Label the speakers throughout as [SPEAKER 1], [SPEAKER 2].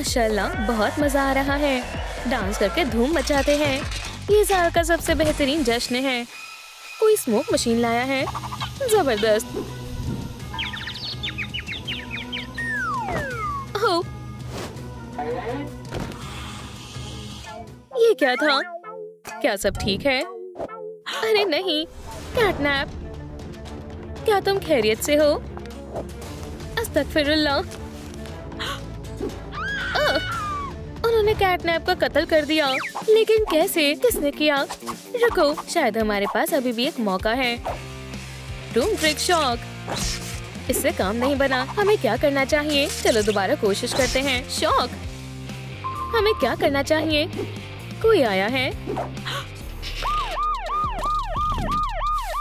[SPEAKER 1] माशाल्लाह बहुत मजा आ रहा है। डांस करके धूम मचाते हैं। ये साल का सबसे बेहतरीन जश्न है। कोई स्मोक मशीन लाया है, जबरदस्त। ओह, ये क्या था? क्या सब ठीक है? अरे नहीं, कैटनैप, क्या तुम खैरियत से हो? अस्तगफिरुल्लाह। उन्होंने कैटनैप का कत्ल कर दिया, लेकिन कैसे? किसने किया? रुको, शायद हमारे पास अभी भी एक मौका है। Room trick shock. इससे काम नहीं बना, हमें क्या करना चाहिए? चलो दोबारा कोशिश करते हैं। शॉक, हमें क्या करना चाहिए? कोई आया है?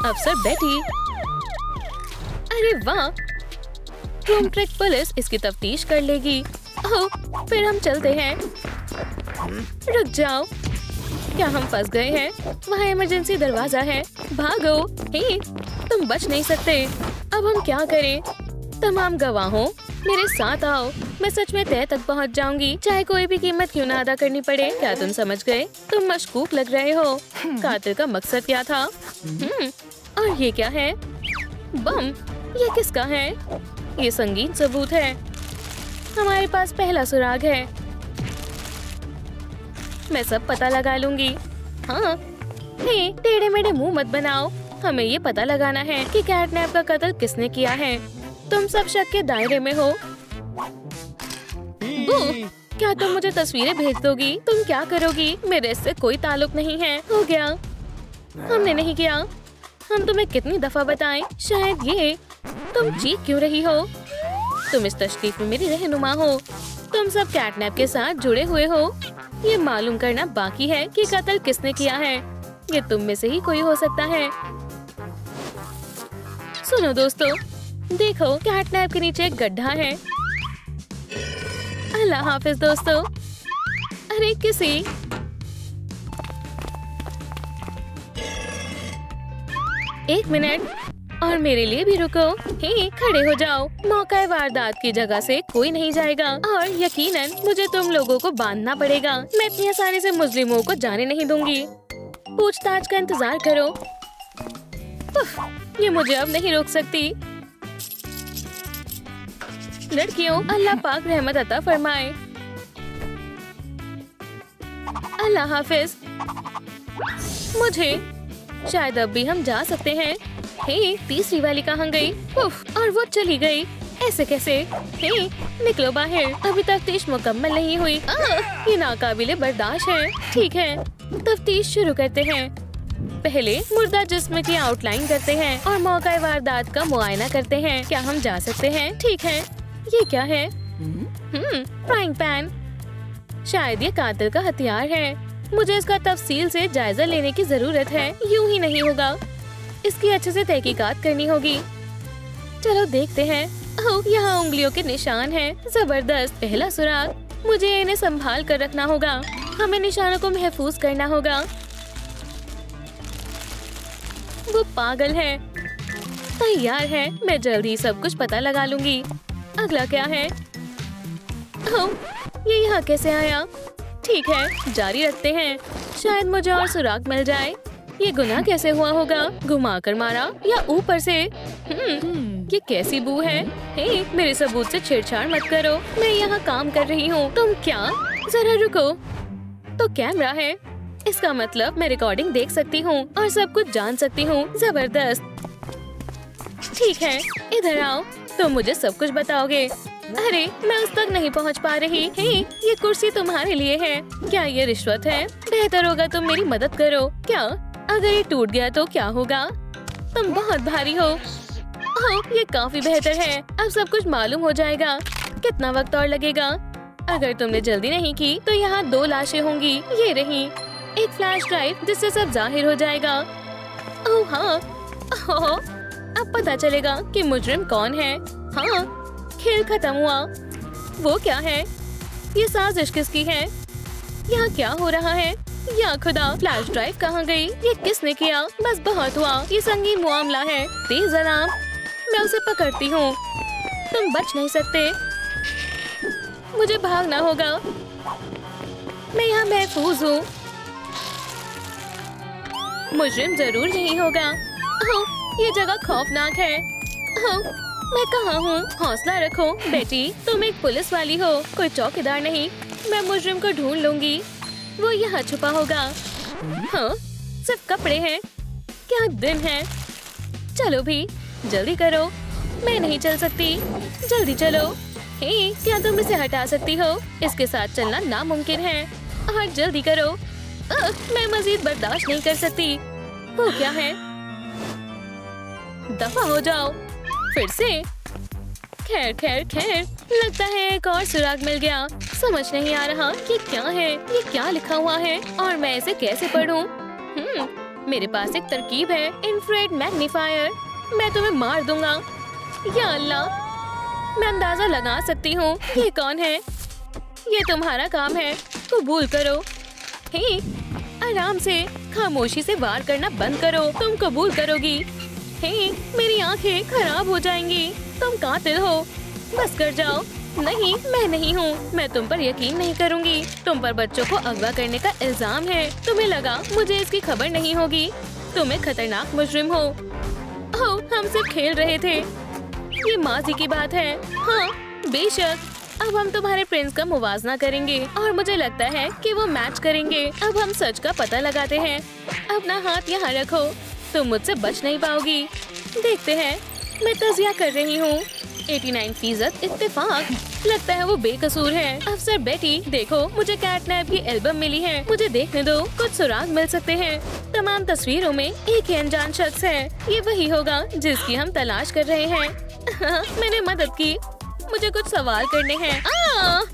[SPEAKER 1] अफसर बेटी। अरे वाह, रूम ट्रिक पुलिस इसकी तफ्तीश कर लेगी। ओह, फिर हम चलते हैं। रुक जाओ, क्या हम फंस गए हैं? वहाँ इमरजेंसी दरवाजा है, भागो। हे, तुम बच नहीं सकते। अब हम क्या करें? तमाम गवाहों, मेरे साथ आओ। मैं सच में तह तक पहुँच जाऊंगी, चाहे कोई भी कीमत क्यों ना अदा करनी पड़े। क्या तुम समझ गए? तुम मशकूक लग रहे हो। कातिल का मकसद क्या था? और ये क्या है? बम। ये किसका है? ये संगीन सबूत है। हमारे पास पहला सुराग है। मैं सब पता लगा लूंगी। हाँ, हे, टेढ़े मेढ़े मुंह मत बनाओ। हमें ये पता लगाना है कि कैटनैप का कत्ल किसने किया है। तुम सब शक के दायरे में हो। क्या तुम मुझे तस्वीरें भेज दोगी? तुम क्या करोगी? मेरे इससे कोई ताल्लुक नहीं है। हो गया, हमने नहीं किया। हम तुम्हें कितनी दफा बताएं? शायद ये। तुम चीख क्यों रही हो? तुम इस तशरीफ में मेरी रहनुमा हो। तुम सब कैटनैप के साथ जुड़े हुए हो। ये मालूम करना बाकी है कि कत्ल किसने किया है। ये तुम में से ही कोई हो सकता है। सुनो दोस्तों, देखो कैटनैप के नीचे एक गड्ढा है। अल्लाह हाफिज दोस्तों। अरे किसी, एक मिनट और मेरे लिए भी रुको। हे, खड़े हो जाओ। मौका वारदात की जगह से कोई नहीं जाएगा और यकीनन मुझे तुम लोगों को बांधना पड़ेगा। मैं इतनी आसानी से मुजरिमों को जाने नहीं दूंगी। पूछताछ का इंतजार करो। ये मुझे अब नहीं रोक सकती। लड़कियों, अल्लाह पाक रहमत अता फरमाए। अल्लाह हाफिज। मुझे शायद अब भी हम जा सकते हैं। हे, तीसरी वाली कहाँ गई? उफ, और वो चली गई। ऐसे कैसे? हे, निकलो बाहर। अभी तफ्तीश मुकम्मल नहीं हुई। ये नाकाबिले बर्दाश्त है। ठीक है, तफ्तीश शुरू करते हैं। पहले मुर्दा जिस्म की आउटलाइन करते हैं और मौका वारदात का मुआयना करते हैं। क्या हम जा सकते हैं? ठीक है। ये क्या है? Frying pan. शायद ये कातिल का हथियार है। मुझे इसका तफसील से जायजा लेने की जरूरत है। यूं ही नहीं होगा, इसकी अच्छे से तहकीकात करनी होगी। चलो देखते हैं। ओह, यहाँ उंगलियों के निशान हैं। जबरदस्त। पहला सुराग। मुझे इन्हें संभाल कर रखना होगा। हमें निशानों को महफूज करना होगा। वो पागल है। तैयार है। मैं जल्दी सब कुछ पता लगा लूंगी। अगला क्या है? ओह, ये यहाँ कैसे आया? ठीक है, जारी रखते हैं। शायद मुझे और सुराग मिल जाए। ये गुनाह कैसे हुआ होगा? घुमा कर मारा या ऊपर से? ये कैसी बू है? हे, मेरे सबूत से छेड़छाड़ मत करो। मैं यहाँ काम कर रही हूँ। तुम क्या? जरा रुको। तो कैमरा है, इसका मतलब मैं रिकॉर्डिंग देख सकती हूँ और सब कुछ जान सकती हूँ। जबरदस्त। ठीक है, इधर आओ। तुम मुझे सब कुछ बताओगे। अरे, मैं उस तक नहीं पहुंच पा रही। हे, ये कुर्सी तुम्हारे लिए है। क्या ये रिश्वत है? बेहतर होगा तुम मेरी मदद करो। क्या? अगर ये टूट गया तो क्या होगा? तुम बहुत भारी हो। ओह, ये काफी बेहतर है। अब सब कुछ मालूम हो जाएगा। कितना वक्त और लगेगा? अगर तुमने जल्दी नहीं की तो यहाँ 2 लाशें होंगी। ये रही। एक फ्लैश ड्राइव जिससे सब जाहिर हो जाएगा। ओह हाँ, ओह, अब पता चलेगा कि मुजरिम कौन है। हाँ, खेल खत्म हुआ। वो क्या है? ये साजिश किसकी है? यहाँ क्या हो रहा है? या खुदा, फ्लैश ड्राइव कहाँ गई? ये किसने किया? बस बहुत हुआ। ये संगीन मामला है। तेज अलार्म। मैं उसे पकड़ती हूँ। तुम बच नहीं सकते। मुझे भागना होगा। मैं यहाँ महफूज हूँ। मुजरिम जरूर यही होगा। ये जगह खौफनाक है। मैं कहाँ हूँ? हौसला रखो बेटी, तुम एक पुलिस वाली हो, कोई चौकीदार नहीं। मैं मुजरिम को ढूंढ लूंगी। वो यहाँ छुपा होगा। हाँ, सिर्फ कपड़े हैं। क्या दिन है। चलो भी, जल्दी करो। मैं नहीं चल सकती। जल्दी चलो। हे, क्या तुम इसे हटा सकती हो? इसके साथ चलना नामुमकिन है। और जल्दी करो। मैं मजीद बर्दाश्त नहीं कर सकती। वो क्या है? दफा हो जाओ। फिर से। खैर खैर खैर, लगता है एक और सुराग मिल गया। समझ नहीं आ रहा ये क्या है, ये क्या लिखा हुआ है और मैं इसे कैसे पढूं? मेरे पास एक तरकीब है, इंफ्रारेड मैग्नीफायर। मैं तुम्हें मार दूंगा। या अल्लाह, मैं अंदाजा लगा सकती हूँ ये कौन है। ये तुम्हारा काम है, कबूल करो। हे, आराम से, खामोशी से वार करना बंद करो। तुम कबूल करोगी। हे, मेरी आंखें खराब हो जाएंगी। तुम कातिल हो। बस कर जाओ। नहीं, मैं नहीं हूँ। मैं तुम पर यकीन नहीं करूँगी। तुम पर बच्चों को अगवा करने का इल्जाम है। तुम्हें लगा मुझे इसकी खबर नहीं होगी। तुम एक खतरनाक मुजरिम हो। हम सिर्फ खेल रहे थे। ये माजी की बात है। हाँ, बेशक। अब हम तुम्हारे प्रिंस का मुवाजना करेंगे और मुझे लगता है कि वो मैच करेंगे। अब हम सच का पता लगाते हैं। अपना हाथ यहाँ रखो। तुम मुझसे बच नहीं पाओगी। देखते हैं। मैं तजिया कर रही हूँ। 89% इत्तेफाक। लगता है वो बेकसूर है। अफसर बेटी, देखो, मुझे कैटनैप की एल्बम मिली है। मुझे देखने दो, कुछ सुराग मिल सकते हैं। तमाम तस्वीरों में एक ही अनजान शख्स है। ये वही होगा जिसकी हम तलाश कर रहे हैं। मैंने मदद की। मुझे कुछ सवाल करने हैं।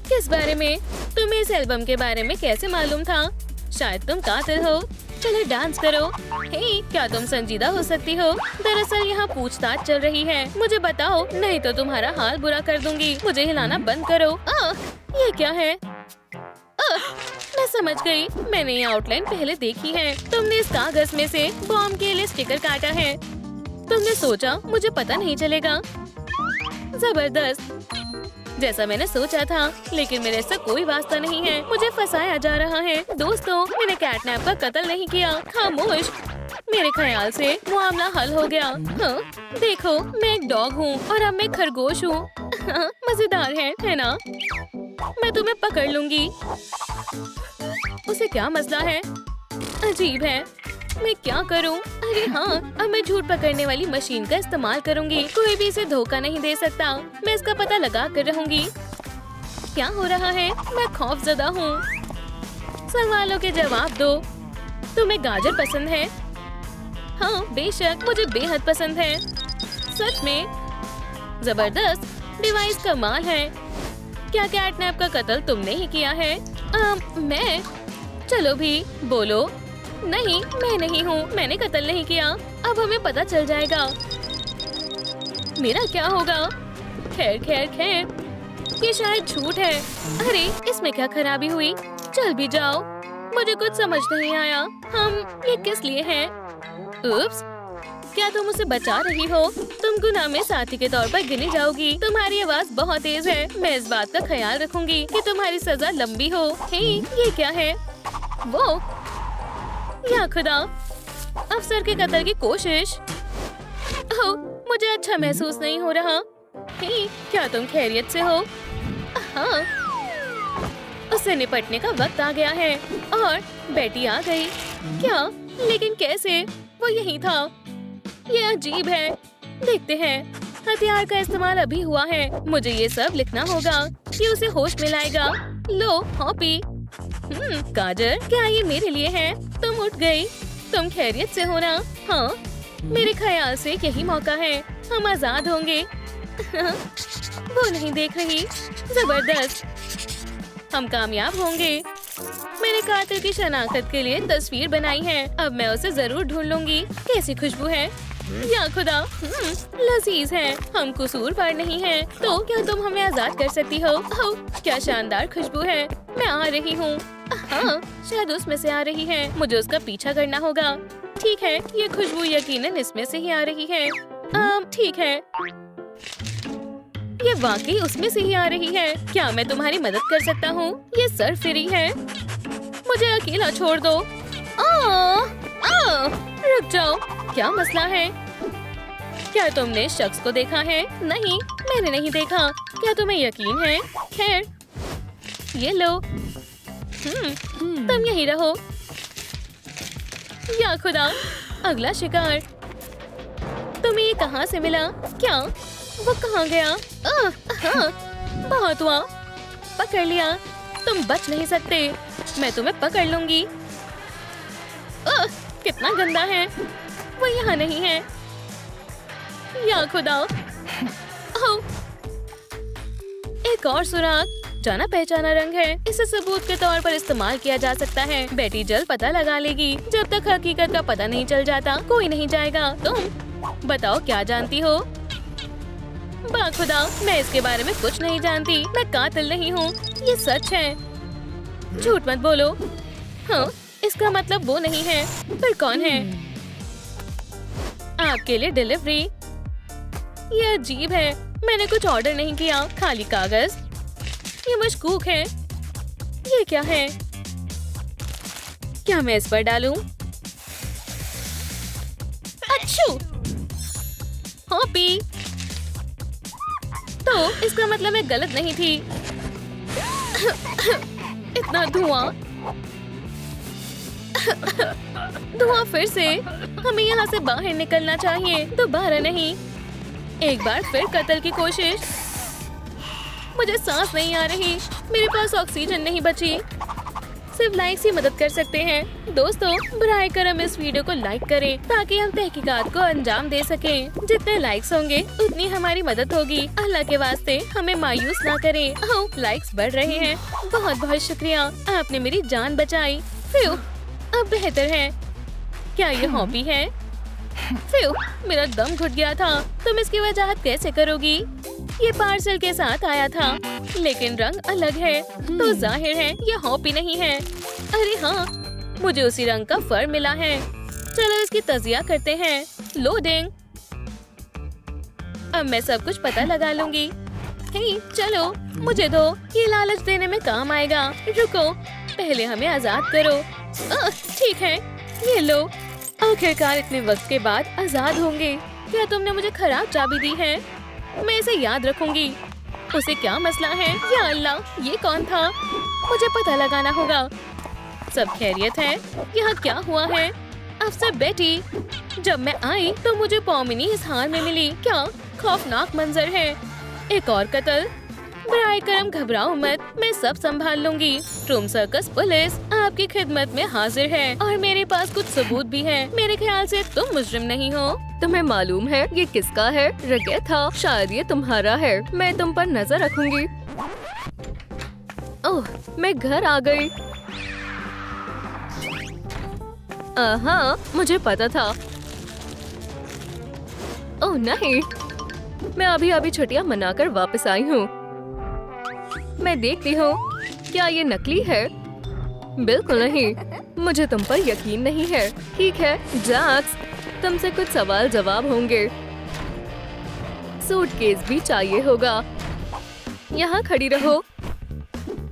[SPEAKER 1] किस बारे में? तुम्हें इस एल्बम के बारे में कैसे मालूम था? शायद तुम कातिल हो। चलो डांस करो। हे, क्या तुम संजीदा हो सकती हो? दरअसल यहाँ पूछताछ चल रही है। मुझे बताओ, नहीं तो तुम्हारा हाल बुरा कर दूंगी। मुझे हिलाना बंद करो। ये क्या है? मैं समझ गई। मैंने ये आउटलाइन पहले देखी है। तुमने इस कागज में से बॉम्ब के लिए स्टिकर काटा है। तुमने सोचा मुझे पता नहीं चलेगा। जबरदस्त, जैसा मैंने सोचा था, लेकिन मेरे से कोई वास्ता नहीं है। मुझे फंसाया जा रहा है। दोस्तों, मैंने कैटनैप का कत्ल नहीं किया। खामोश। मेरे ख्याल से मामला हल हो गया। देखो, मैं एक डॉग हूँ और अब मैं खरगोश हूँ। मजेदार है ना? मैं तुम्हें पकड़ लूंगी। उसे क्या मसला है? अजीब है। मैं क्या करूं? अरे हाँ, अब मैं झूठ पकड़ने वाली मशीन का इस्तेमाल करूंगी। कोई भी इसे धोखा नहीं दे सकता। मैं इसका पता लगा कर रहूंगी। क्या हो रहा है? मैं खौफजदा हूँ। सवालों के जवाब दो। तुम्हें गाजर पसंद है? हाँ, बेशक, मुझे बेहद पसंद है। सच में? जबरदस्त। डिवाइस कमाल है। क्या कैटनैप का कत्ल तुमने ही किया है? मैं? चलो भी, बोलो। नहीं, मैं नहीं हूँ। मैंने कत्ल नहीं किया। अब हमें पता चल जाएगा। मेरा क्या होगा? खैर खैर खैर, ये शायद झूठ है। अरे, इसमें क्या खराबी हुई? चल भी जाओ। मुझे कुछ समझ नहीं आया। हम ये किस लिए हैं? उप्स, क्या तुम उसे बचा रही हो? तुम गुनाह में साथी के तौर पर गिनी जाओगी। तुम्हारी आवाज बहुत तेज है। मैं इस बात का ख्याल रखूंगी कि तुम्हारी सजा लंबी हो। हे, ये क्या है? वो, या खुदा, अफसर के कत्ल की कोशिश। मुझे अच्छा महसूस नहीं हो रहा। हे, क्या तुम खैरियत से हो? हाँ, उससे निपटने का वक्त आ गया है। और बेटी आ गई। क्या? लेकिन कैसे? वो यही था। ये अजीब है। देखते हैं। हथियार का इस्तेमाल अभी हुआ है। मुझे ये सब लिखना होगा। ये उसे होश में लाएगा। लो, हॉपी। गाजर, क्या ये मेरे लिए है? तुम उठ गई। तुम खैरियत से हो ना? हाँ, मेरे ख्याल से यही मौका है। हम आजाद होंगे। वो नहीं देख रही। जबरदस्त, हम कामयाब होंगे। मैंने कातिल की शनाख्त के लिए तस्वीर बनाई है। अब मैं उसे जरूर ढूंढ लूंगी। कैसी खुशबू है? या खुदा, लजीज है। हम कसूरवार नहीं हैं। तो क्या तुम हमें आजाद कर सकती हो? क्या शानदार खुशबू है। मैं आ रही हूँ। हाँ, शायद उसमें से आ रही है। मुझे उसका पीछा करना होगा। ठीक है, ये खुशबू यकीनन इसमें से ही आ रही है। ठीक है। ये वाकई उसमें से ही आ रही है। क्या मैं तुम्हारी मदद कर सकता हूँ? ये सर फ्री है, मुझे अकेला छोड़ दो। रुक जाओ, क्या मसला है? क्या तुमने शख्स को देखा है? नहीं, मैंने नहीं देखा। क्या तुम्हें यकीन है? खैर, ये लो। तुम यहीं रहो। या खुदा, अगला शिकार। तुम्हें ये कहाँ से मिला? क्या वो कहाँ गया? बहुत हुआ, पकड़ लिया। तुम बच नहीं सकते, मैं तुम्हें पकड़ लूंगी। कितना गंदा है। वो यहाँ नहीं है। या खुदा। एक और सुराग, जाना पहचाना रंग है। इसे सबूत के तौर पर इस्तेमाल किया जा सकता है। बेटी जल्द पता लगा लेगी। जब तक हकीकत का पता नहीं चल जाता, कोई नहीं जाएगा। तुम बताओ, क्या जानती हो? बाखुदा, मैं इसके बारे में कुछ नहीं जानती। मैं कातिल नहीं हूँ, ये सच है। झूठ मत बोलो। हाँ, इसका मतलब वो नहीं है। फिर कौन है? आपके लिए डिलीवरी। ये अजीब है, मैंने कुछ ऑर्डर नहीं किया, खाली कागज। ये मशकूक है। ये क्या है? क्या मैं इस पर डालूं? अच्छू, हॉपी। तो इसका मतलब मैं गलत नहीं थी। इतना धुआं। धुआं फिर से। हमें यहाँ से बाहर निकलना चाहिए, दोबारा नहीं। एक बार फिर कत्ल की कोशिश। मुझे सांस नहीं आ रही, मेरे पास ऑक्सीजन नहीं बची। सिर्फ लाइक्स ही मदद कर सकते हैं। दोस्तों, बराए करम इस वीडियो को लाइक करें ताकि हम तहकीकात को अंजाम दे सकें। जितने लाइक्स होंगे उतनी हमारी मदद होगी। अल्लाह के वास्ते हमें मायूस ना करें। लाइक्स बढ़ रहे हैं। बहुत बहुत शुक्रिया, आपने मेरी जान बचाई। फ्यू, अब बेहतर है। क्या ये हॉबी है? फ्यू, मेरा दम घुट गया था। तुम इसकी वजाहत कैसे करोगी? ये पार्सल के साथ आया था, लेकिन रंग अलग है, तो जाहिर है ये हॉबी नहीं है। अरे हाँ, मुझे उसी रंग का फर मिला है। चलो इसकी तजिया करते हैं। लोडिंग। अब मैं सब कुछ पता लगा लूंगी। हे, चलो मुझे दो, ये लालच देने में काम आएगा। रुको, पहले हमें आजाद करो। ठीक है, ये लो। आखिरकार इतने वक्त के बाद आजाद होंगे। क्या तुमने मुझे खराब चाबी दी है? मैं इसे याद रखूंगी। उसे क्या मसला है? या अल्लाह, ये कौन था? मुझे पता लगाना होगा। सब खैरियत है? यहाँ क्या हुआ है? अफसर बेटी, जब मैं आई तो मुझे पौमिनी इस हाल में मिली। क्या खौफनाक मंजर है। एक और कत्ल। बराए करम घबराओ मत, मैं सब संभाल लूंगी। ट्रूम सर्कस पुलिस आपकी खिदमत में हाजिर है और मेरे पास कुछ सबूत भी है। मेरे ख्याल से तुम मुजरिम नहीं हो।
[SPEAKER 2] तुम्हें मालूम है ये किसका है? रगे था, शायद ये तुम्हारा है। मैं तुम पर नजर रखूंगी। ओह, मैं घर आ गई। हाँ, मुझे पता था। ओह नहीं, मैं अभी छुट्टियां मनाकर वापस आई हूँ। मैं देखती हूँ, क्या ये नकली है? बिल्कुल नहीं, मुझे तुम पर यकीन नहीं है। ठीक है जैक्स, तुमसे कुछ सवाल जवाब होंगे। सूटकेस भी चाहिए होगा। यहाँ खड़ी रहो,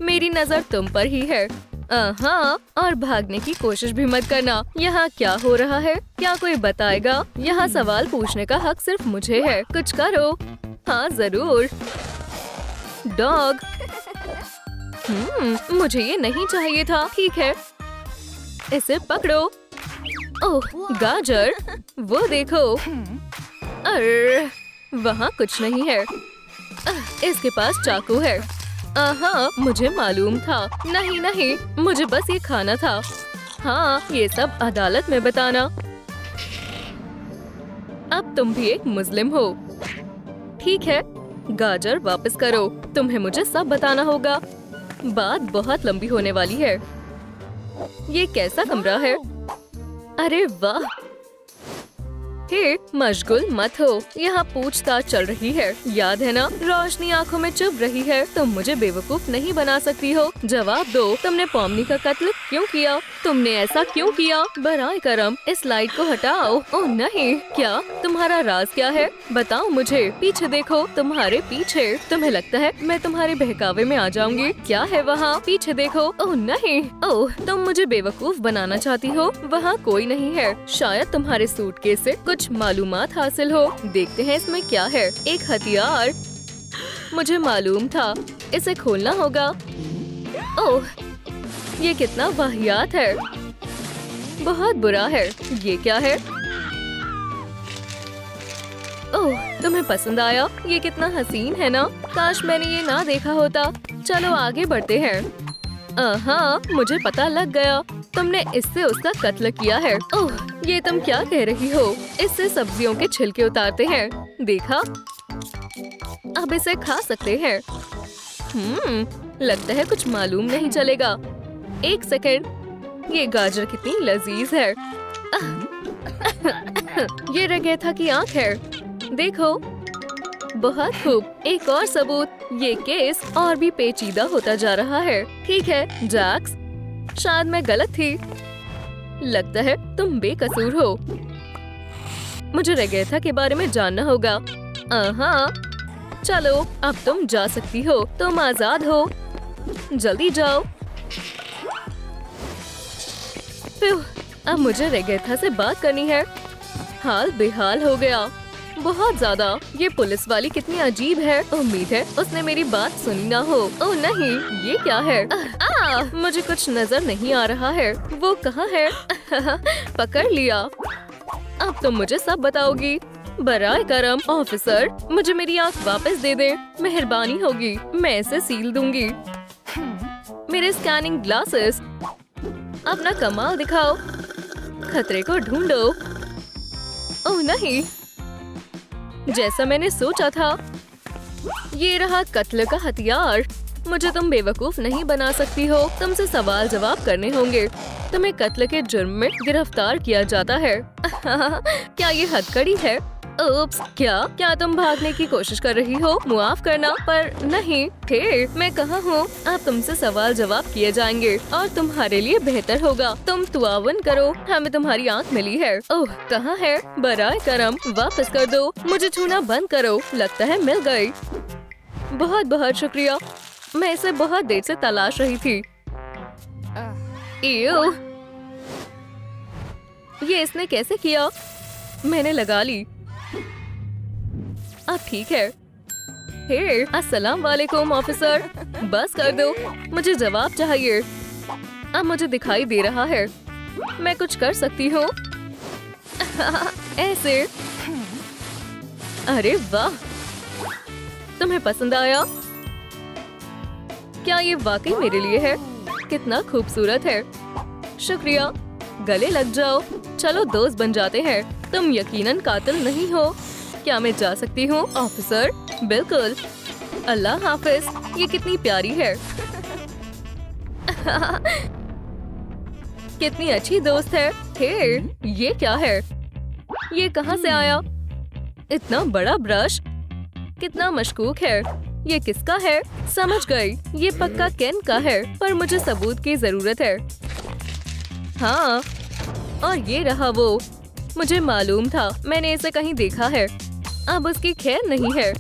[SPEAKER 2] मेरी नजर तुम पर ही है। हाँ, और भागने की कोशिश भी मत करना। यहाँ क्या हो रहा है? क्या कोई बताएगा? यहाँ सवाल पूछने का हक सिर्फ मुझे है। कुछ करो। हाँ जरूर। डॉग। मुझे ये नहीं चाहिए था। ठीक है, इसे पकड़ो। ओह, गाजर, वो देखो। अरे, वहाँ कुछ नहीं है। इसके पास चाकू है। हाँ, मुझे मालूम था। नहीं नहीं, मुझे बस ये खाना था। हाँ, ये सब अदालत में बताना। अब तुम भी एक मुस्लिम हो। ठीक है, गाजर वापस करो। तुम्हें मुझे सब बताना होगा। बात बहुत लंबी होने वाली है। ये कैसा कमरा है? अरे वाह, हे, मशगूल मत हो, यहाँ पूछताछ चल रही है, याद है ना? रोशनी आँखों में चुभ रही है। तुम मुझे बेवकूफ नहीं बना सकती हो। जवाब दो, तुमने पॉमनी का कत्ल क्यों किया? तुमने ऐसा क्यों किया? बराए करम, इस लाइट को हटाओ। ओह नहीं, क्या तुम्हारा राज क्या है? बताओ मुझे। पीछे देखो, तुम्हारे पीछे। तुम्हें लगता है मैं तुम्हारे बहकावे में आ जाऊंगी? क्या है वहाँ? पीछे देखो। ओह नहीं, ओह तुम मुझे बेवकूफ बनाना चाहती हो? वहाँ कोई नहीं है। शायद तुम्हारे सूटकेस से कुछ मालूमात हासिल हो। देखते हैं इसमें क्या है। एक हथियार, मुझे मालूम था, इसे खोलना होगा। ओह, ये कितना वाहियात है, बहुत बुरा है। ये क्या है? ओह, तुम्हें पसंद आया? ये कितना हसीन है ना? काश मैंने ये ना देखा होता। चलो आगे बढ़ते हैं। हाँ, मुझे पता लग गया, तुमने इससे उसका कत्ल किया है। ओह, ये तुम क्या कह रही हो? इससे सब्जियों के छिलके उतारते हैं। देखा, अब इसे खा सकते हैं। लगता है कुछ मालूम नहीं चलेगा। एक सेकेंड, ये गाजर कितनी लजीज है। ये रगेथा की आंख है, देखो। बहुत खूब, एक और सबूत। ये केस और भी पेचीदा होता जा रहा है। ठीक है जैक्स, शायद मैं गलत थी। लगता है तुम बेकसूर हो। मुझे रगेथा के बारे में जानना होगा। हाँ, चलो अब तुम जा सकती हो। तुम आजाद हो, जल्दी जाओ। अब मुझे रगेथा से बात करनी है। हाल बेहाल हो गया, बहुत ज्यादा। ये पुलिस वाली कितनी अजीब है। उम्मीद है उसने मेरी बात सुनी ना हो। ओह नहीं, ये क्या है? मुझे कुछ नजर नहीं आ रहा है। वो कहाँ है? पकड़ लिया। अब तुम मुझे सब बताओगी। बराए करम ऑफिसर, मुझे मेरी आँख वापस दे दे, मेहरबानी होगी। मैं इसे सील दूंगी। मेरे स्कैनिंग ग्लासेस, अपना कमाल दिखाओ। खतरे को ढूंढो। ओह नहीं, जैसा मैंने सोचा था। ये रहा कत्ल का हथियार। मुझे तुम बेवकूफ नहीं बना सकती हो। तुमसे सवाल जवाब करने होंगे। तुम्हें कत्ल के जुर्म में गिरफ्तार किया जाता है। क्या ये हथकड़ी है? उप्स, क्या तुम भागने की कोशिश कर रही हो? मुआफ करना, पर नहीं। हे, मैं कहाँ हूँ? अब तुमसे सवाल जवाब किए जाएंगे और तुम्हारे लिए बेहतर होगा तुम तुआवन करो। हमें तुम्हारी आँख मिली है। ओह, कहाँ है? बराए करम वापस कर दो। मुझे छूना बंद करो। लगता है मिल गई। बहुत बहुत शुक्रिया। मैं इसे बहुत देर से तलाश रही थी। इयो, ये इसने कैसे किया? मैंने लगा ली। अब ठीक है। हे, अस्सलाम वालेकुम ऑफिसर। बस कर दो, मुझे जवाब चाहिए। अब मुझे दिखाई दे रहा है, मैं कुछ कर सकती हूँ। ऐसे। अरे वाह, तुम्हें पसंद आया? क्या ये वाकई मेरे लिए है? कितना खूबसूरत है। शुक्रिया, गले लग जाओ। चलो दोस्त बन जाते हैं। तुम यकीनन कातिल नहीं हो। क्या मैं जा सकती हूँ ऑफिसर? बिल्कुल। अल्लाह हाफिज। ये कितनी प्यारी है। कितनी अच्छी दोस्त है। हे, ये क्या है? ये कहाँ से आया? इतना बड़ा ब्रश, कितना मशकूक है। ये किसका है? समझ गई, ये पक्का केन का है, पर मुझे सबूत की जरूरत है। हाँ, और ये रहा वो। मुझे मालूम था, मैंने इसे कहीं देखा है। अब उसकी खैर नहीं है।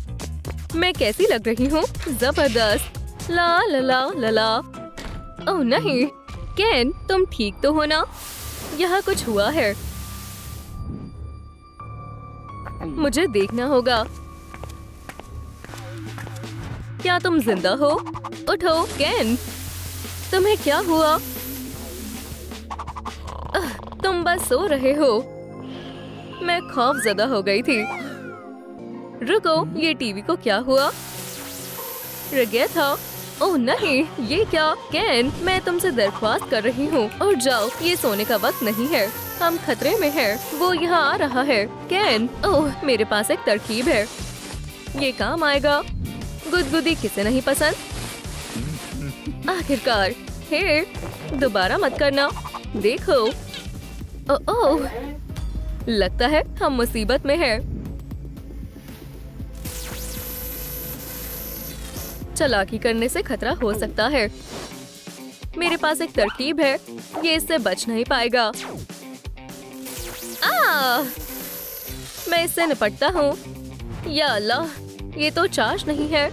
[SPEAKER 2] मैं कैसी लग रही हूँ? जबरदस्त। ला ला ला ला ला। ओह नहीं, केन तुम ठीक तो हो ना? यहाँ कुछ हुआ है, मुझे देखना होगा। क्या तुम जिंदा हो? उठो केन, तुम्हें क्या हुआ? तुम बस सो रहे हो। मैं खौफजदा हो गई थी। रुको, ये टीवी को क्या हुआ? रगेथा। ओह नहीं, ये क्या? केन, मैं तुमसे दरख्वास्त कर रही हूँ, उठ जाओ। ये सोने का वक्त नहीं है, हम खतरे में हैं। वो यहाँ आ रहा है। केन, ओह मेरे पास एक तरकीब है, ये काम आएगा। गुदगुदी किसे नहीं पसंद? आखिरकार। हे, दोबारा मत करना। देखो। ओह, लगता है हम मुसीबत में हैं। चालाकी करने से खतरा हो सकता है। मेरे पास एक तरकीब है, ये इससे बच नहीं पाएगा। मैं इससे निपटता हूँ। या अल्लाह, ये तो चार्ज नहीं है।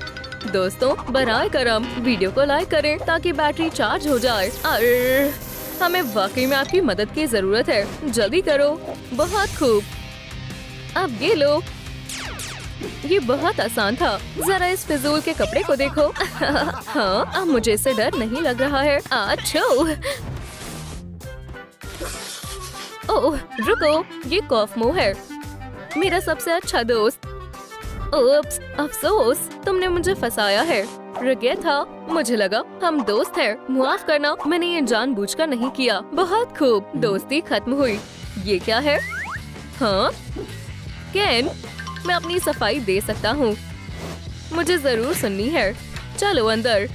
[SPEAKER 2] दोस्तों, बराए करम वीडियो को लाइक करें ताकि बैटरी चार्ज हो जाए। अरे, हमें वाकई में आपकी मदद की जरूरत है। जल्दी करो। बहुत खूब। अब ये लो। ये बहुत आसान था। जरा इस फिजूल के कपड़े को देखो। हाँ, अब मुझे इससे डर नहीं लग रहा है। अच्छा। ओह, रुको, ये कॉफमो है, मेरा सबसे अच्छा दोस्त। ओप्स, अफसोस, तुमने मुझे फंसाया है। रुकिए था, मुझे लगा हम दोस्त हैं। माफ करना, मैंने ये जानबूझकर नहीं किया। बहुत खूब, दोस्ती खत्म हुई। ये क्या है? हाँ, केन, मैं अपनी सफाई दे सकता हूँ। मुझे जरूर सुननी है। चलो अंदर।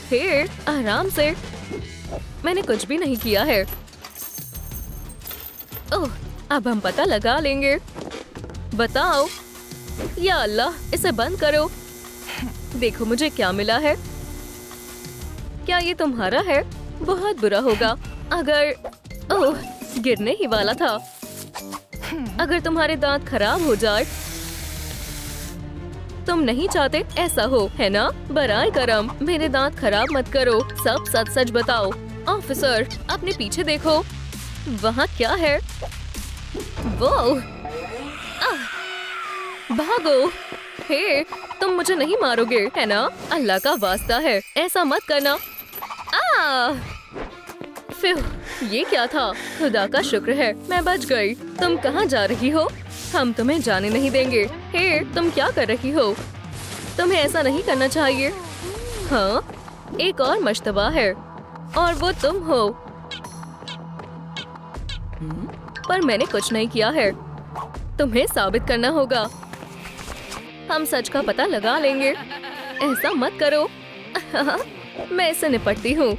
[SPEAKER 2] फिर आराम से। मैंने कुछ भी नहीं किया है। ओह, अब हम पता लगा लेंगे। बताओ। या अल्लाह, इसे बंद करो। देखो मुझे क्या मिला है। क्या ये तुम्हारा है? बहुत बुरा होगा अगर... ओह, गिरने ही वाला था। अगर तुम्हारे दांत खराब हो जाए। तुम नहीं चाहते ऐसा हो, है ना? बराए करम, मेरे दांत खराब मत करो। सब सच सच बताओ। ऑफिसर, अपने पीछे देखो। वहाँ क्या है? वो भागो। हे, तुम मुझे नहीं मारोगे, है ना? अल्लाह का वास्ता है, ऐसा मत करना। फिर ये क्या था? खुदा का शुक्र है मैं बच गई। तुम कहाँ जा रही हो? हम तुम्हें जाने नहीं देंगे। हे, तुम क्या कर रही हो? तुम्हें ऐसा नहीं करना चाहिए। हाँ, एक और मशतबा है और वो तुम हो। पर मैंने कुछ नहीं किया है। तुम्हें साबित करना होगा। हम सच का पता लगा लेंगे। ऐसा मत करो। मैं इससे निपटती हूँ।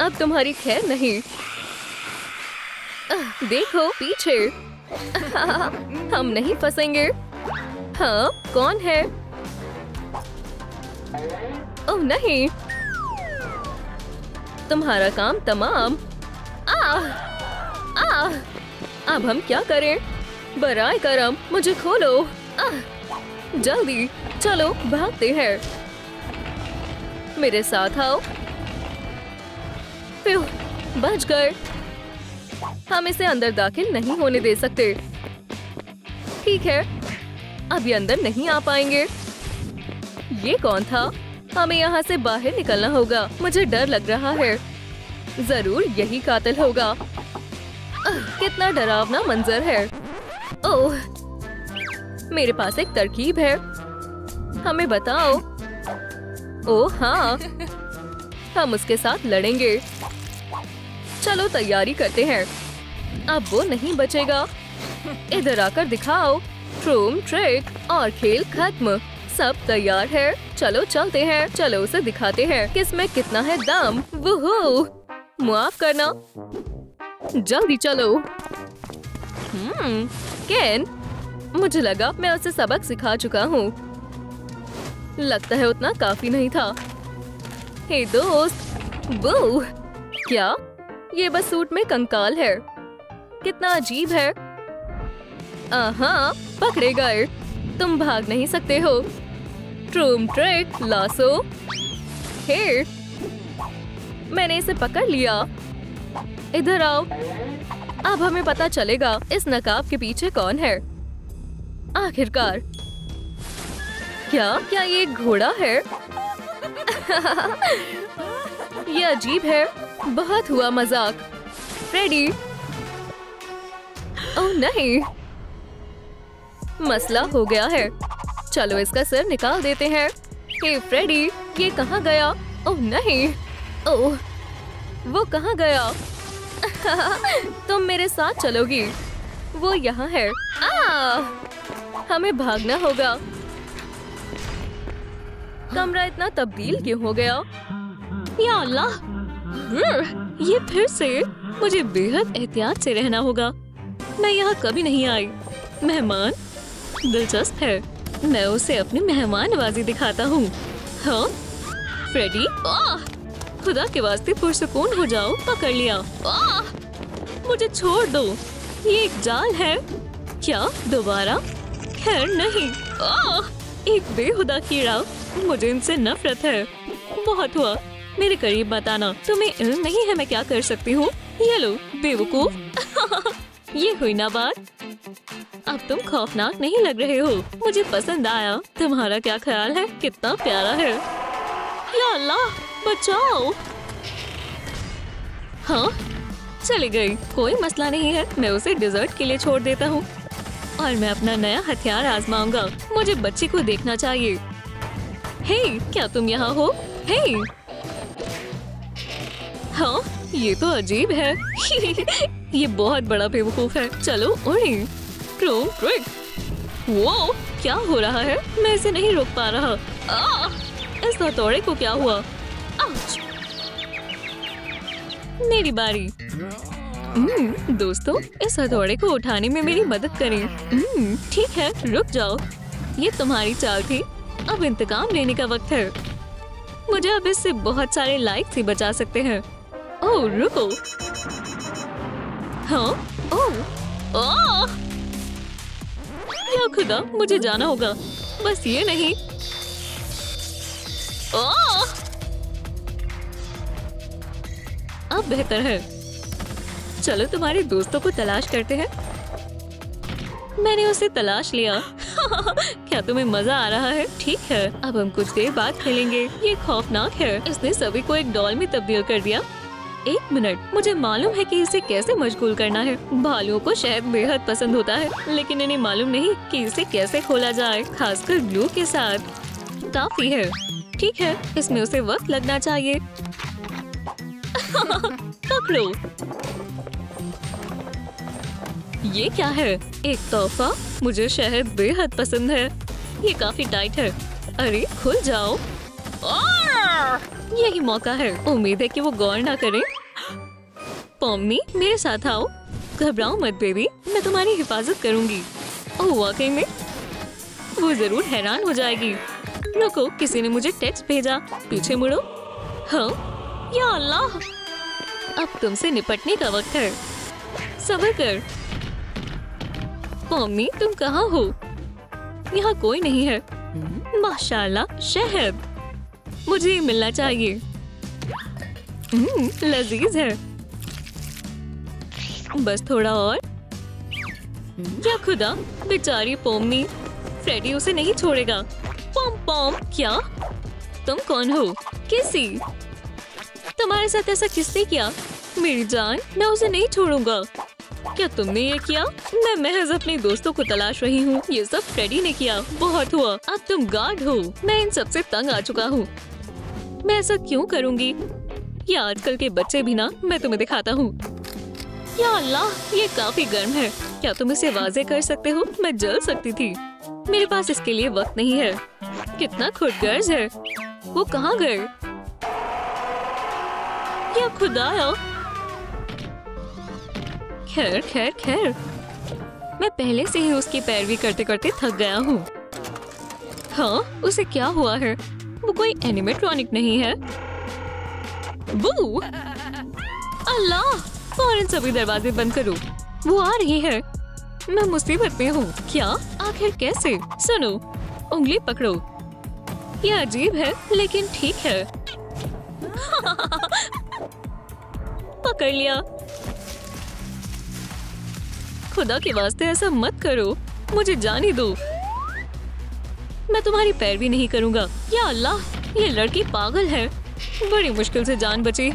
[SPEAKER 2] अब तुम्हारी खैर नहीं। देखो पीछे। हम नहीं फंसेंगे। हाँ, कौन है? ओह नहीं, तुम्हारा काम तमाम। अब हम क्या करें? बराए करम, मुझे खोलो। जल्दी चलो, भागते हैं। मेरे साथ आओ। फिर बच गए। हम इसे अंदर दाखिल नहीं होने दे सकते। ठीक है, अब ये अंदर नहीं आ पाएंगे। ये कौन था? हमें यहाँ से बाहर निकलना होगा। मुझे डर लग रहा है। जरूर यही कातिल होगा। कितना डरावना मंजर है। ओह, मेरे पास एक तरकीब है। हमें बताओ। ओह हाँ, हम उसके साथ लड़ेंगे। चलो तैयारी करते हैं। अब वो नहीं बचेगा। इधर आकर दिखाओ। ट्रूम ट्रिक और खेल खत्म। सब तैयार है। चलो चलते हैं। चलो उसे दिखाते हैं किसमें कितना है दम। वुहू, माफ करना। जल्दी चलो। केन, मुझे लगा मैं उसे सबक सिखा चुका हूँ। लगता है उतना काफी नहीं था। हे दोस्त। वो क्या? ये बस सूट में कंकाल है। कितना अजीब है। पकड़े गए। तुम भाग नहीं सकते हो। ट्रूम ट्रिक लासो। हे, मैंने इसे पकड़ लिया। इधर आओ। अब हमें पता चलेगा इस नकाब के पीछे कौन है। आखिरकार। क्या ये एक घोड़ा है? ये अजीब है। बहुत हुआ मजाक। फ्रेडी। ओह नहीं, मसला हो गया है। चलो इसका सिर निकाल देते हैं। हे फ्रेडी, ये कहाँ गया? ओह नहीं। ओह, वो कहाँ गया? तुम मेरे साथ चलोगी। वो यहाँ है। हमें भागना होगा। कमरा इतना तब्दील क्यों हो गया? या अल्लाह, ये फिर से। मुझे बेहद एहतियात से रहना होगा। मैं यहाँ कभी नहीं आई। मेहमान दिलचस्प है, मैं उसे अपनी मेहमान नवाजी दिखाता हूँ। हाँ फ्रेडी, खुदा के वास्ते पुरसुकून हो जाओ। पकड़ लिया। मुझे छोड़ दो, ये एक जाल है क्या? दोबारा? खैर नहीं। एक बेहुदा कीड़ा, मुझे इनसे नफरत है। बहुत हुआ, मेरे करीब मत आना। तुम्हें इल्म नहीं है मैं क्या कर सकती हूँ? ये लो बेवकूफ। ये हुई ना बात। अब तुम खौफनाक नहीं लग रहे हो, मुझे पसंद आया। तुम्हारा क्या ख्याल है? कितना प्यारा है। या अल्लाह बचाओ। हाँ चली गई, कोई मसला नहीं है। मैं उसे डिजर्ट के लिए छोड़ देता हूँ और मैं अपना नया हथियार आजमाऊंगा। मुझे बच्ची को देखना चाहिए। हे, क्या तुम यहाँ हो? हे, हाँ ये तो अजीब है। ये बहुत बड़ा बेवकूफ है। चलो उड़ी। Chrome trick. वो क्या हो रहा है? मैं इसे नहीं रोक पा रहा। इस हथौड़े को क्या हुआ? आउच! मेरी बारी। दोस्तों, इस हथौड़े को उठाने में मेरी मदद करें। ठीक है, रुक जाओ। ये तुम्हारी चाल थी। अब इंतकाम लेने का वक्त है। मुझे अब इससे बहुत सारे लाइक्स ही बचा सकते हैं। ओह रुको। हाँ ओह या खुदा, मुझे जाना होगा। बस ये नहीं। अब बेहतर है। चलो तुम्हारे दोस्तों को तलाश करते हैं। मैंने उसे तलाश लिया। क्या तुम्हें मजा आ रहा है? ठीक है, अब हम कुछ देर बाद खेलेंगे। ये खौफनाक है। इसने सभी को एक डॉल में तब्दील कर दिया। एक मिनट, मुझे मालूम है कि इसे कैसे मशगूल करना है। भालुओं को शहद बेहद पसंद होता है, लेकिन इन्हें मालूम नहीं कि इसे कैसे खोला जाए, खासकर ग्लू के साथ। काफी है। ठीक है, इसमें उसे वक्त लगना चाहिए। पकड़ो। ये क्या है? एक तोहफा। मुझे शहद बेहद पसंद है। ये काफी टाइट है। अरे खुल जाओ। यही मौका है। उम्मीद है कि वो गौर ना करे। पॉम्नी, मेरे साथ आओ। घबराओ मत बेबी, मैं तुम्हारी हिफाजत करूंगी। ओह वाकई में? वो जरूर हैरान हो जाएगी। रुको, किसी ने मुझे टेक्स्ट भेजा। पीछे मुड़ो। हाँ या अल्लाह, अब तुमसे निपटने का वक्त है। सब्र कर। पॉम्नी, तुम कहाँ हो? यहाँ कोई नहीं है। माशाल्लाह, शहद। मुझे मिलना चाहिए। लजीज है। बस थोड़ा और। या खुदा, बेचारी पोमनी। फ्रेडी उसे नहीं छोड़ेगा। पॉम पॉम। क्या? तुम कौन हो? किसी? तुम्हारे साथ ऐसा किसने किया? मेरी जान, मैं उसे नहीं छोड़ूंगा। क्या तुमने ये किया? मैं महज अपने दोस्तों को तलाश रही हूँ। ये सब फ्रेडी ने किया। बहुत हुआ, अब तुम गार्ड हो। मैं इन सब से तंग आ चुका हूँ। मैं ऐसा क्यों करूँगी? ये आजकल के बच्चे भी ना। मैं तुम्हें दिखाता हूँ। या अल्लाह, ये काफी गर्म है। क्या तुम इसे वाज़े कर सकते हो? मैं जल सकती थी। मेरे पास इसके लिए वक्त नहीं है। कितना खुदगर्ज है। वो कहाँ गए? या खुदाया। खैर खैर खैर, मैं पहले से ही उसकी पैरवी करते करते थक गया हूँ। हाँ, उसे क्या हुआ है? वो कोई एनिमेट्रॉनिक नहीं है। बू! अल्लाह, फौरन सभी दरवाजे बंद करो। वो आ रही है। मैं मुसीबत में हूँ। क्या? आखिर कैसे? सुनो, उंगली पकड़ो। ये अजीब है, लेकिन ठीक है। पकड़ लिया। खुदा के वास्ते ऐसा मत करो। मुझे जाने दो। मैं तुम्हारी पैरवी नहीं करूँगा। या अल्लाह, ये लड़की पागल है। बड़ी मुश्किल से जान बची।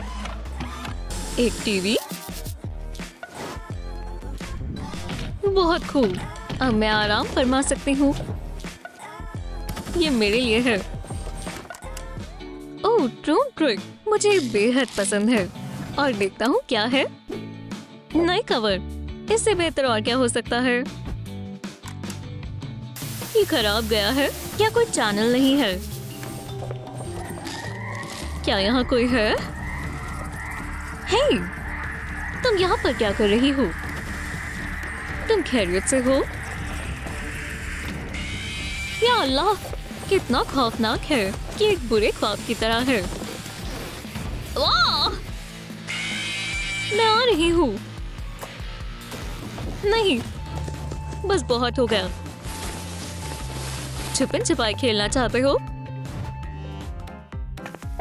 [SPEAKER 2] एक टीवी। बहुत खूब, अब मैं आराम फरमा सकती हूँ। ये मेरे लिए है। ओह ट्रूम ट्रिक, मुझे बेहद पसंद है। और देखता हूँ क्या है। नए कवर। इससे बेहतर और क्या हो सकता है? ये खराब गया है। क्या कोई चैनल नहीं है? क्या यहाँ कोई है? हे, तुम यहाँ पर क्या कर रही हो? तुम खैरियत से हो? या अल्लाह, कितना खौफनाक है। ये एक बुरे ख्वाब की तरह है। वाह! मैं आ रही हूँ। नहीं, बस बहुत हो गया। छुपन छुपाई खेलना चाहते हो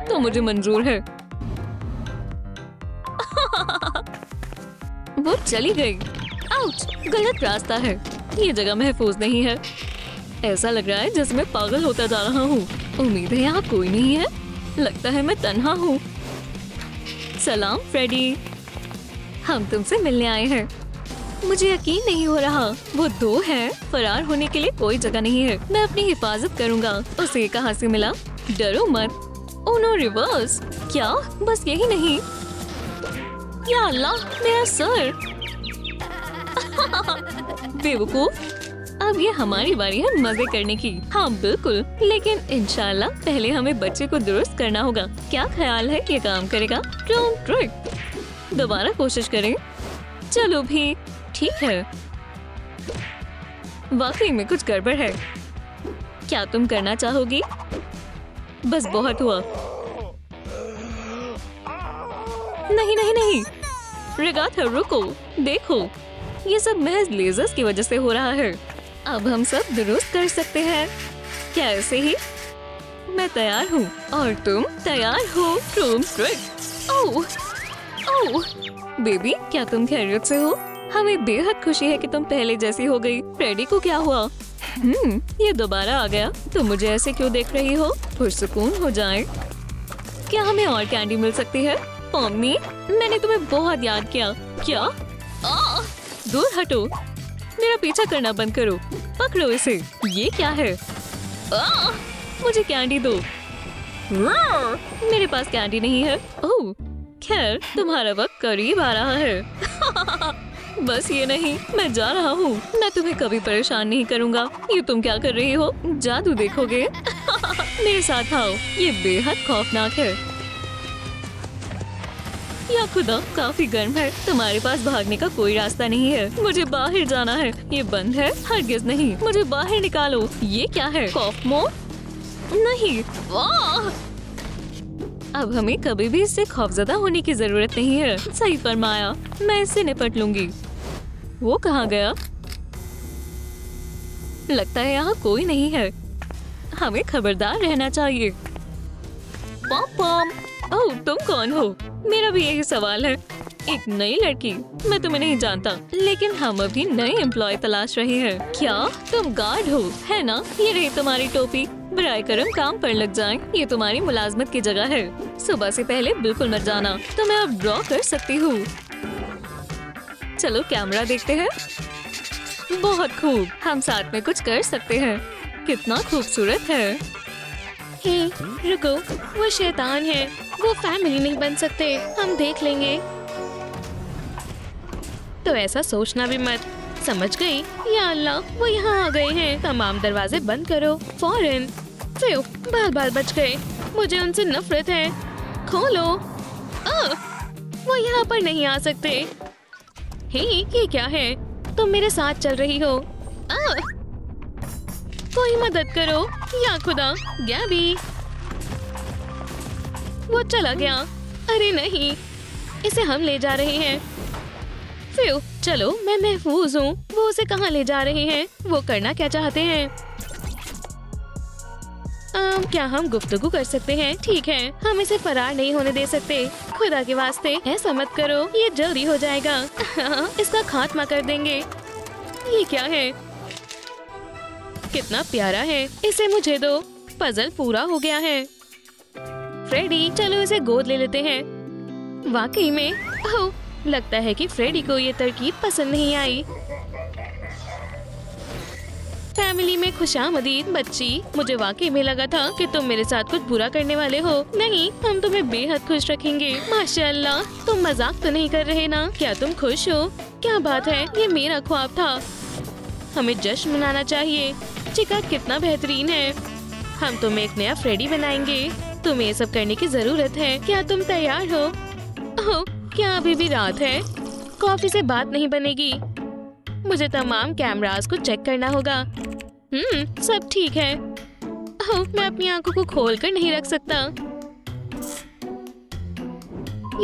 [SPEAKER 2] तो मुझे मंजूर है। वो चली गई। आउच! गलत रास्ता है। ये जगह महफूज नहीं है। ऐसा लग रहा है जैसे मैं पागल होता जा रहा हूँ। उम्मीद है यहाँ कोई नहीं है। लगता है मैं तन्हा हूँ। सलाम फ्रेडी, हम तुमसे मिलने आए हैं। मुझे यकीन नहीं हो रहा, वो दो हैं। फरार होने के लिए कोई जगह नहीं है। मैं अपनी हिफाजत करूँगा। उसे कहाँ से मिला? डरो मत। Oh no, reverse. क्या? बस यही नहीं। या अल्लाह, मेरा सर। बेवकूफ, अब ये हमारी बारी है मजे करने की। हाँ बिल्कुल, लेकिन इंशाल्लाह पहले हमें बच्चे को दुरुस्त करना होगा। क्या ख्याल है ये काम करेगा? Don't trick. दोबारा कोशिश करें। चलो भी, ठीक है। वाकई में कुछ गड़बड़ है। क्या तुम करना चाहोगी? बस बहुत हुआ। नहीं नहीं नहीं, रेगाथा रुको। देखो, ये सब महज लेजर्स की वजह से हो रहा है। अब हम सब दुरुस्त कर सकते हैं। क्या ऐसे ही? मैं तैयार हूँ और तुम तैयार हो? ओह ओह बेबी, क्या तुम खैरियत से हो? हमें बेहद खुशी है कि तुम पहले जैसी हो गई। फ्रेडी को क्या हुआ? ये दोबारा आ गया। तुम मुझे ऐसे क्यों देख रही हो? पुरसुकून हो जाए। क्या हमें और कैंडी मिल सकती है? मम्मी, मैंने तुम्हें बहुत याद किया। क्या? दूर हटो। मेरा पीछा करना बंद करो। पकड़ो इसे। ये क्या है? मुझे कैंडी दो। मेरे पास कैंडी नहीं है। ओह, खैर तुम्हारा वक्त करीब आ रहा है। बस ये नहीं, मैं जा रहा हूँ। मैं तुम्हें कभी परेशान नहीं करूँगा। ये तुम क्या कर रही हो? जादू देखोगे? मेरे साथ आओ। ये बेहद खौफनाक है। या खुदा, काफी गर्म है। तुम्हारे पास भागने का कोई रास्ता नहीं है। मुझे बाहर जाना है। ये बंद है? हरगिज नहीं। मुझे बाहर निकालो। ये क्या है? कॉफ मोड? नहीं। वाह! अब हमें कभी भी इससे खौफजदा होने की जरूरत नहीं है। सही फरमाया, मैं इससे निपट लूंगी। वो कहाँ गया? लगता है यहाँ कोई नहीं है। हमें खबरदार रहना चाहिए। पॉम पॉम, ओह तुम कौन हो? मेरा भी यही सवाल है। एक नई लड़की। मैं तुम्हें नहीं जानता, लेकिन हम अभी नए एम्प्लॉय तलाश रहे हैं। क्या तुम गार्ड हो? है ना? ये रही तुम्हारी टोपी। बराए करम काम पर लग जाएं। ये तुम्हारी मुलाजमत की जगह है। सुबह से पहले बिल्कुल मत जाना। तो मैं अब ड्रॉ कर सकती हूँ। चलो कैमरा देखते हैं। बहुत खूब, हम साथ में कुछ कर सकते हैं। कितना खूबसूरत है।
[SPEAKER 1] हे, रुको, वो शैतान है। वो फैमिली नहीं बन सकते। हम देख लेंगे। तो ऐसा सोचना भी मत। समझ गई? या अल्लाह, वो यहाँ आ गए हैं। तमाम दरवाजे बंद करो फौरन। बाल बच गए। मुझे उनसे नफरत है। खोलो। वो यहाँ पर नहीं आ सकते। हे, ये क्या है? तुम मेरे साथ चल रही हो। कोई मदद करो। या खुदा, गैबी। वो चला गया। अरे नहीं, इसे हम ले जा रहे हैं। चलो, मैं महफूज हूँ। वो उसे कहाँ ले जा रहे हैं? वो करना क्या चाहते हैं? क्या हम गुफ्तगू कर सकते हैं? ठीक है, हम इसे फरार नहीं होने दे सकते। खुदा के वास्ते ऐसा मत करो। ये जल्दी हो जाएगा। इसका खात्मा कर देंगे। ये क्या है? कितना प्यारा है। इसे मुझे दो। पजल पूरा हो गया है। फ्रेडी, चलो इसे गोद ले लेते हैं। वाकई में? ओह, लगता है कि फ्रेडी को ये तरकीब पसंद नहीं आई। फैमिली में खुशामदीद बच्ची। मुझे वाकई में लगा था कि तुम मेरे साथ कुछ बुरा करने वाले हो। नहीं, हम तुम्हें बेहद खुश रखेंगे। माशाअल्लाह, तुम मजाक तो नहीं कर रहे ना? क्या तुम खुश हो? क्या बात है, ये मेरा ख्वाब था। हमें जश्न मनाना चाहिए। चिका कितना बेहतरीन है। हम तुम्हें एक नया फ्रेडी बनाएंगे। तुम्हें ये सब करने की जरूरत है। क्या तुम तैयार हो? ओह, क्या अभी भी रात है? कॉफी से बात नहीं बनेगी। मुझे तमाम कैमरास को चेक करना होगा। सब ठीक है। ओह, मैं अपनी आंखों को खोलकर नहीं रख सकता।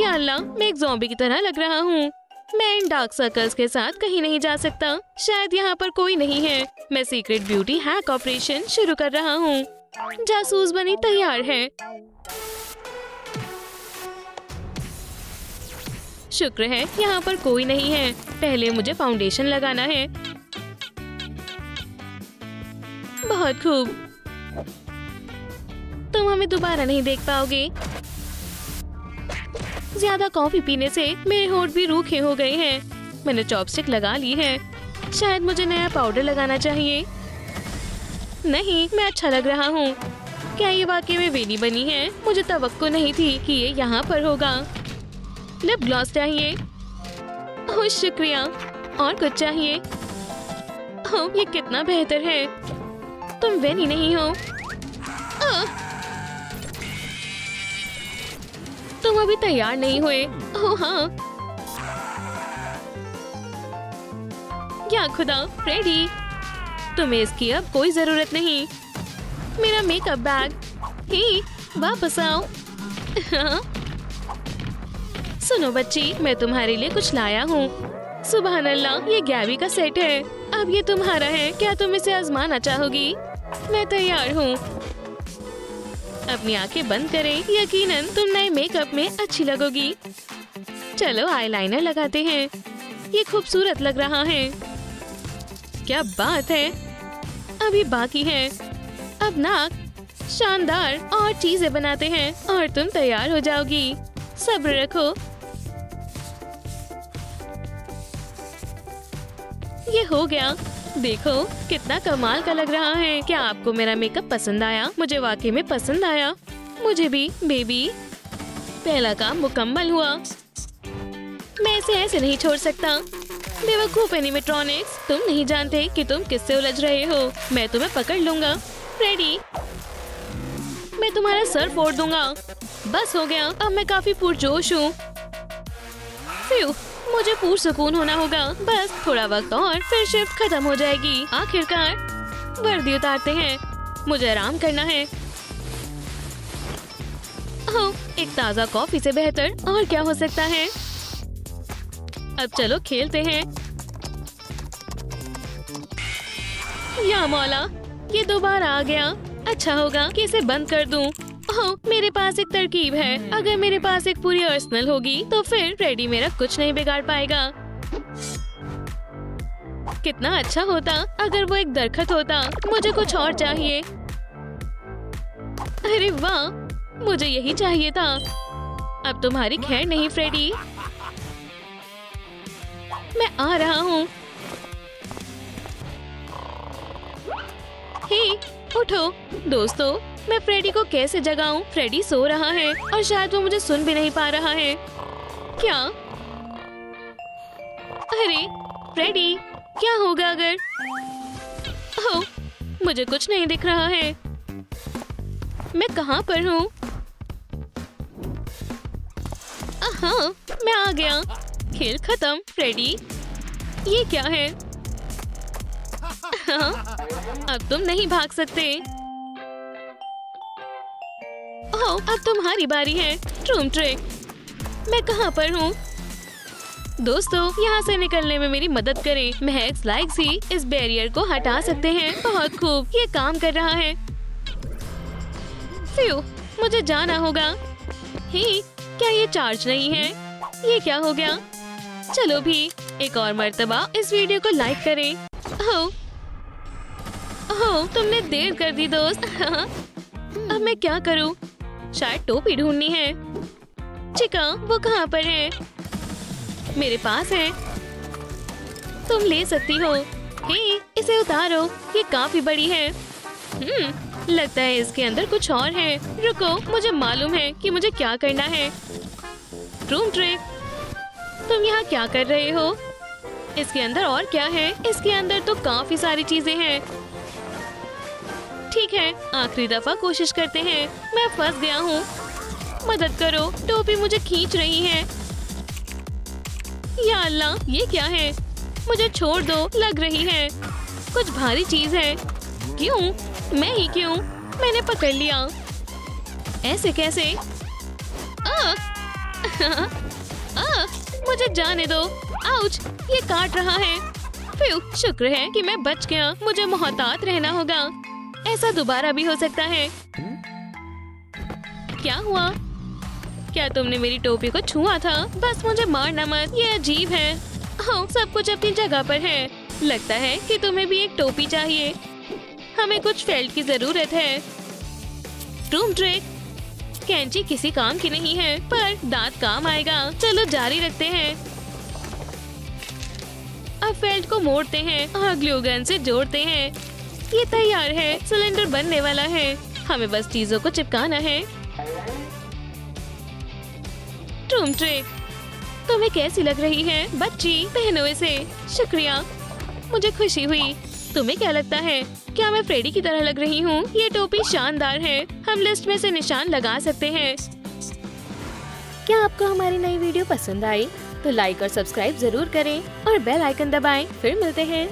[SPEAKER 1] या अल्लाह, मैं एक ज़ॉम्बी की तरह लग रहा हूँ। मैं इन डार्क सर्कल्स के साथ कहीं नहीं जा सकता। शायद यहाँ पर कोई नहीं है। मैं सीक्रेट ब्यूटी हैक ऑपरेशन शुरू कर रहा हूँ। जासूस बनी तैयार है। शुक्र है यहाँ पर कोई नहीं है। पहले मुझे फाउंडेशन लगाना है। बहुत खूब। तुम हमें दोबारा नहीं देख पाओगे। ज्यादा कॉफी पीने से मेरे होंठ भी रूखे हो गए हैं। मैंने चॉपस्टिक लगा ली है। शायद मुझे नया पाउडर लगाना चाहिए। नहीं, मैं अच्छा लग रहा हूँ। क्या ये वाकई में वेनी बनी है? मुझे तवक्को नहीं थी कि ये यहाँ पर होगा। लिप ग्लॉस चाहिए। ओह शुक्रिया। और कुछ चाहिए? ओह, ये कितना बेहतर है। तुम वेनी नहीं हो। तुम अभी तैयार नहीं हुए। ओह हाँ। क्या खुदा, फ्रेडी, तुम्हें इसकी अब कोई जरूरत नहीं। मेरा मेकअप बैग। ही, वापस आओ। हाँ? सुनो बच्ची, मैं तुम्हारे लिए कुछ लाया हूँ। सुभान अल्लाह, ये गैबी का सेट है। अब ये तुम्हारा है। क्या तुम इसे आजमाना चाहोगी? मैं तैयार हूँ। अपनी आंखें बंद करें। यकीनन तुम नए मेकअप में अच्छी लगोगी। चलो आईलाइनर लगाते हैं। ये खूबसूरत लग रहा है। क्या बात है। अभी बाकी है। अब नाक। शानदार। और चीजें बनाते हैं और तुम तैयार हो जाओगी। सब्र रखो। ये हो गया। देखो कितना कमाल का लग रहा है। क्या आपको मेरा मेकअप पसंद आया? मुझे वाकई में पसंद आया। मुझे भी बेबी। पहला काम मुकम्मल हुआ। मैं इसे ऐसे नहीं छोड़ सकता। बेवकूफ एनिमेट्रॉनिक्स, तुम नहीं जानते कि तुम किससे उलझ रहे हो। मैं तुम्हें पकड़ लूंगा। फ्रेडी, मैं तुम्हारा सर फोड़ दूंगा। बस हो गया। अब मैं काफी पुरजोश हूँ। मुझे पुरसुकून होना होगा। बस थोड़ा वक्त और फिर शिफ्ट खत्म हो जाएगी। आखिरकार वर्दी उतारते हैं। मुझे आराम करना है। ओह, एक ताज़ा कॉफी से बेहतर और क्या हो सकता है। अब चलो खेलते हैं। या मौला, ये दोबारा आ गया। अच्छा होगा कि इसे बंद कर दूं। ओह, मेरे पास एक तरकीब है। अगर मेरे पास एक पूरी आर्सेनल होगी तो फिर फ्रेडी मेरा कुछ नहीं बिगाड़ पाएगा। कितना अच्छा होता अगर वो एक दरख्त होता। मुझे कुछ और चाहिए। अरे वाह, मुझे यही चाहिए था। अब तुम्हारी खैर नहीं फ्रेडी। मैं आ रहा हूँ। हे, उठो दोस्तों। मैं फ्रेडी को कैसे जगाऊं? फ्रेडी सो रहा है और शायद वो मुझे सुन भी नहीं पा रहा है। क्या? अरे फ्रेडी, क्या होगा अगर? ओह, मुझे कुछ नहीं दिख रहा है। मैं कहाँ पर हूँ? हाँ, मैं आ गया। खेल खत्म फ्रेडी। ये क्या है? हाँ, अब तुम नहीं भाग सकते। ओह, अब तुम्हारी बारी है। ट्रूम ट्रिक। मैं कहाँ पर हूँ? दोस्तों, यहाँ से निकलने में मेरी मदद करें। महज लाइक ही इस बैरियर को हटा सकते हैं। बहुत खूब, ये काम कर रहा है। फ्यू, मुझे जाना होगा। ही, क्या ये चार्ज नहीं है? ये क्या हो गया? चलो भी एक और मर्तबा इस वीडियो को लाइक करें। ओह, तुमने देर कर दी दोस्त। अब मैं क्या करूं? शायद टोपी ढूंढनी है। चिका, वो कहाँ पर है? मेरे पास है। तुम ले सकती हो। हे, इसे उतारो। ये काफी बड़ी है। लगता है इसके अंदर कुछ और है। रुको, मुझे मालूम है कि मुझे क्या करना है। ट्रूम ट्रिक। तुम यहाँ क्या कर रहे हो? इसके अंदर और क्या है? इसके अंदर तो काफी सारी चीजें हैं। ठीक है, आखिरी दफा कोशिश करते हैं। मैं फंस गया हूँ। मदद करो, टोपी मुझे खींच रही है। या अल्लाह, ये क्या है? मुझे छोड़ दो, लग रही है कुछ भारी चीज है। क्यों? मैं ही क्यों? मैंने पकड़ लिया। ऐसे कैसे? मुझे जाने दो। आउच, ये काट रहा है। फ्यू, शुक्र है कि मैं बच गया। मुझे मोहतात रहना होगा। ऐसा दोबारा भी हो सकता है। क्या हुआ? क्या तुमने मेरी टोपी को छुआ था? बस मुझे मारना मत, ये अजीब है। हाँ, सब कुछ अपनी जगह पर है। लगता है कि तुम्हें भी एक टोपी चाहिए। हमें कुछ फेल्ट की जरूरत है। टूम ट्रिक, कैंची किसी काम की नहीं है, पर दांत काम आएगा। चलो जारी रखते हैं। अब फेल्ट को मोड़ते हैं और ग्लू गन से जोड़ते हैं। ये तैयार है, सिलेंडर बनने वाला है। हमें बस चीजों को चिपकाना है। टूम ट्रिक, तुम्हें कैसी लग रही है बच्ची? पहनो इसे। शुक्रिया, मुझे खुशी हुई। तुम्हें क्या लगता है, क्या मैं फ्रेडी की तरह लग रही हूँ? ये टोपी शानदार है। हम लिस्ट में से निशान लगा सकते हैं। क्या आपको हमारी नई वीडियो पसंद आई? तो लाइक और सब्सक्राइब जरूर करें और बेल आइकन दबाएं। फिर मिलते हैं।